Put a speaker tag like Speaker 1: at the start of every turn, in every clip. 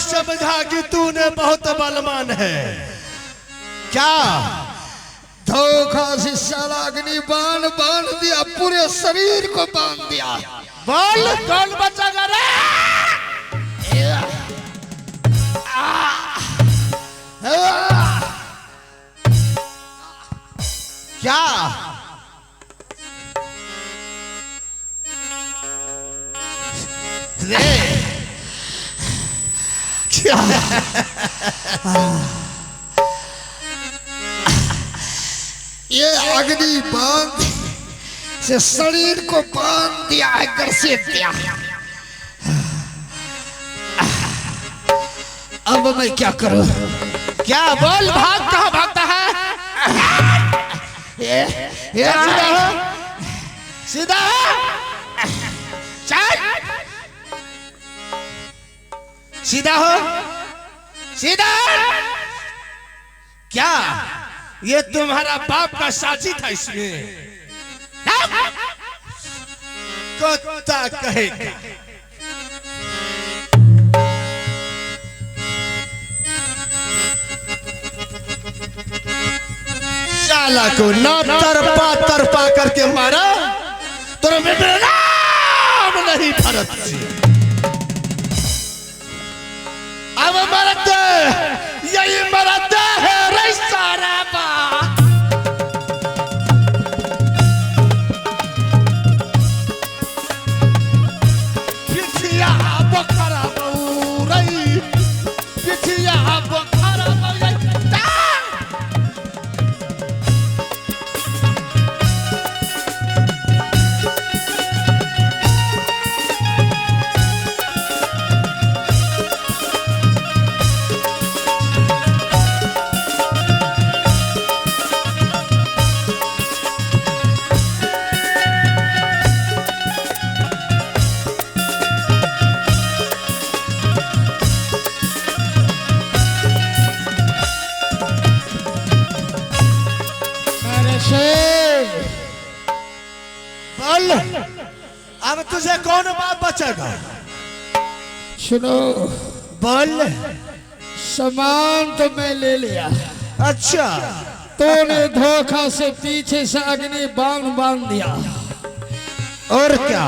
Speaker 1: समझा कि तूने बहुत बलवान है। क्या
Speaker 2: धोखा से साला अग्नि बाण बांध दिया, पूरे शरीर को बांध दिया।
Speaker 1: बोल कौन बचाएगा रे? क्या रे? क्या
Speaker 2: ये अग्नि बांध से शरीर को बांध दिया है, ग्रसित दिया। अब मैं क्या करूं?
Speaker 1: क्या बोल, भाग कहाँ भागता है?
Speaker 2: ये
Speaker 1: सीधा हो, सीधा हो, चल, सीधा हो, सीधा। क्या ये तुम्हारा बाप का साथी था? इसमें कुत्ता कहेगा। साला को ना तरपा तरपा करके मारा तो मेरा नाम नहीं भरत सिंह। अब मरद यही मरद है रे सारा बा। पिठिया बखरा बउरई, पिठिया बखरा बउरई। बोल, अब तुझे कौन बाप बचेगा?
Speaker 2: सुनो,
Speaker 1: बोल।
Speaker 2: सामान तो मैं ले लिया।
Speaker 1: अच्छा,
Speaker 2: तूने धोखा से पीछे से अग्नि बाण बांध दिया
Speaker 1: और क्या?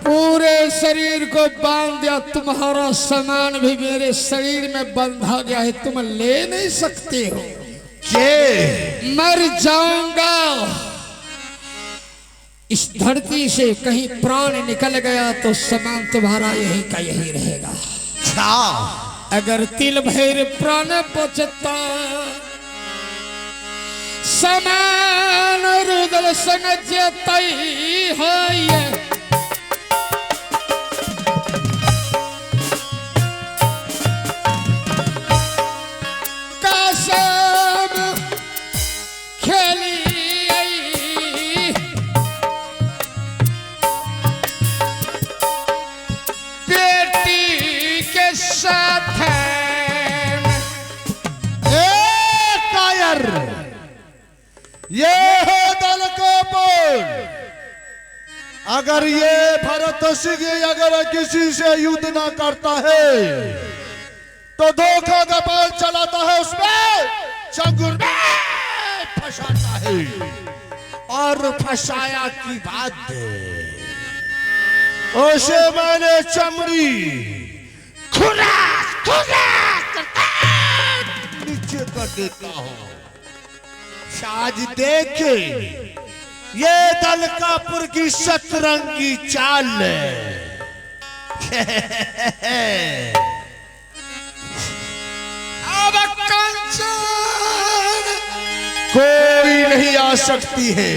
Speaker 2: पूरे शरीर को बांध दिया। तुम्हारा सामान भी मेरे शरीर में बंधा गया है, तुम ले नहीं सकते हो।
Speaker 1: के
Speaker 2: मर जाऊंगा। इस धरती से कहीं प्राण निकल गया तो सामान तुम्हारा यही का यही रहेगा। अगर तिल भैर प्राण बचता, समान रुदल संग जतई है। कसम खेली बेटी के साथ
Speaker 1: कायर, ये है दल को बोल। अगर ये भरत सिंह अगर किसी से युद्ध ना करता है तो धोखा का बाल चलाता है, उसमें चंगुल में फंसाता है। और फंसाया की बात उसे मैंने चमड़ी खुला खुला नीचे कर देता हूं। आज देखे ये दलकापुर की सतरंगी चाल अब कंचन कोई नहीं आ सकती है।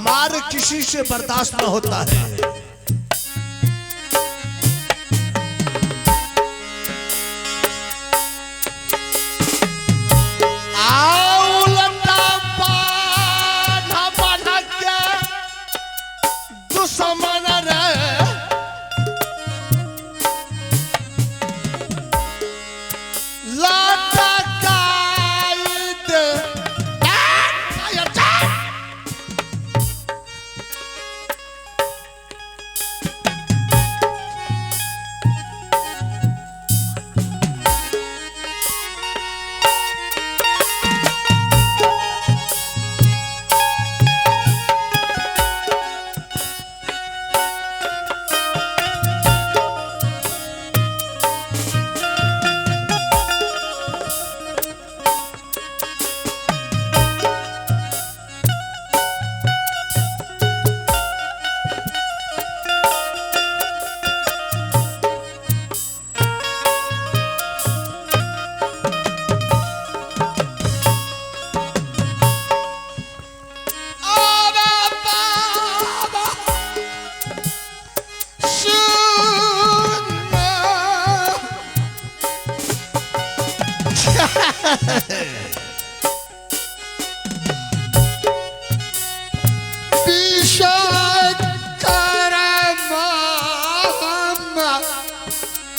Speaker 1: मार किसी से बर्दाश्त न होता है।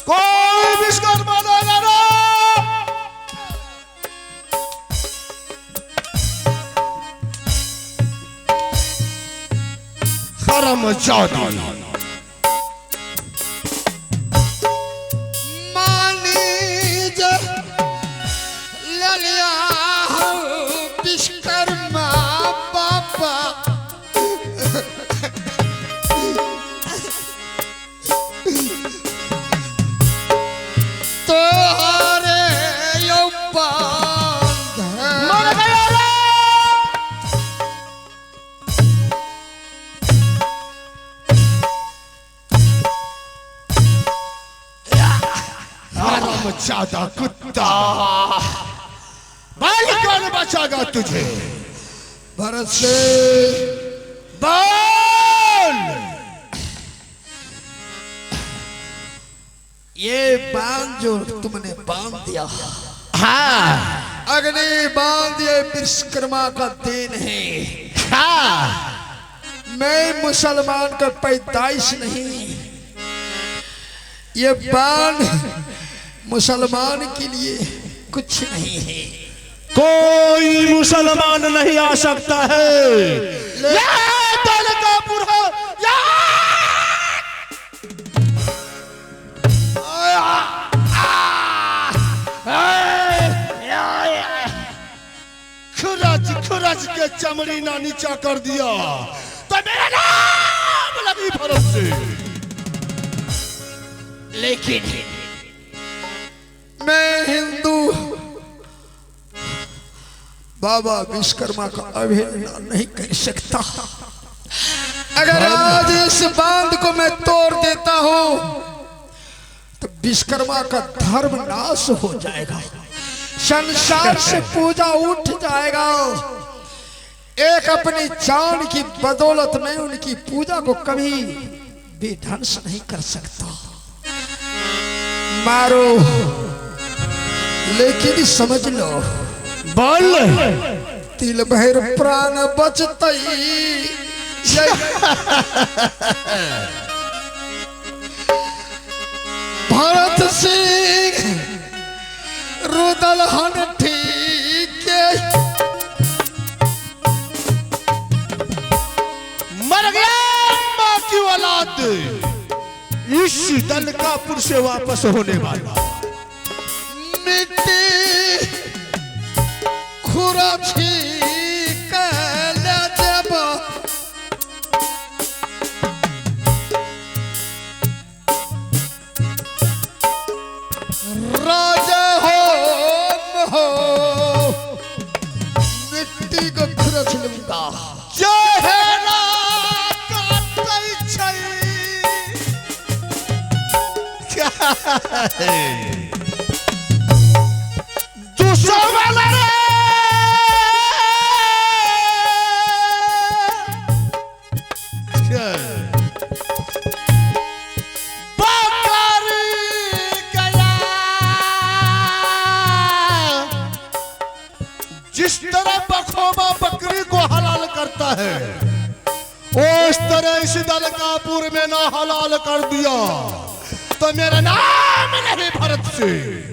Speaker 1: कोई विश्वकर्मा हरामजादी
Speaker 2: मानीज ललिया विश्वकर्मा बाबा तोहरे
Speaker 1: ज्यादा कुत्ता बाल कौन बचागा तुझे
Speaker 2: भरत से
Speaker 1: बोल।
Speaker 2: ये बांध जो तुमने बांध दिया,
Speaker 1: हाँ
Speaker 2: अग्नि बांध ये विश्वकर्मा का दिन है।
Speaker 1: हाँ
Speaker 2: मैं मुसलमान का पैदाइश नहीं, ये बांध मुसलमान के लिए कुछ नहीं है।
Speaker 1: कोई मुसलमान नहीं आ सकता है। खुरच खुरच के चमड़ी ना नीचा कर दिया तो मेरा नाम लगी भरत से।
Speaker 2: लेकिन मैं हिंदू बाबा विश्वकर्मा का अवहेलना नहीं कर सकता। अगर आज इस बांध को मैं तोड़ देता हूं तो विश्वकर्मा का धर्म नाश हो जाएगा, संसार से पूजा उठ जाएगा। एक अपनी जान की बदौलत में उनकी पूजा को कभी भी ध्वंस नहीं कर सकता। मारो लेकिन समझ लो,
Speaker 1: बोल
Speaker 2: तिल भैर प्राण बचतई। भरत सिंह रुदल हन ठीक
Speaker 1: मर गया मां की औलाद इस दलकापुर से वापस होने वाला।
Speaker 2: मिट्टी खुराछी कल जब राजा हो मिट्टी को खुरच लूंगा।
Speaker 1: चेहरा काटै छै दुश्मन रे है, उस तरह इस दलकापुर में ना हलाल कर दिया तो मेरा नाम नहीं भरत सिंह।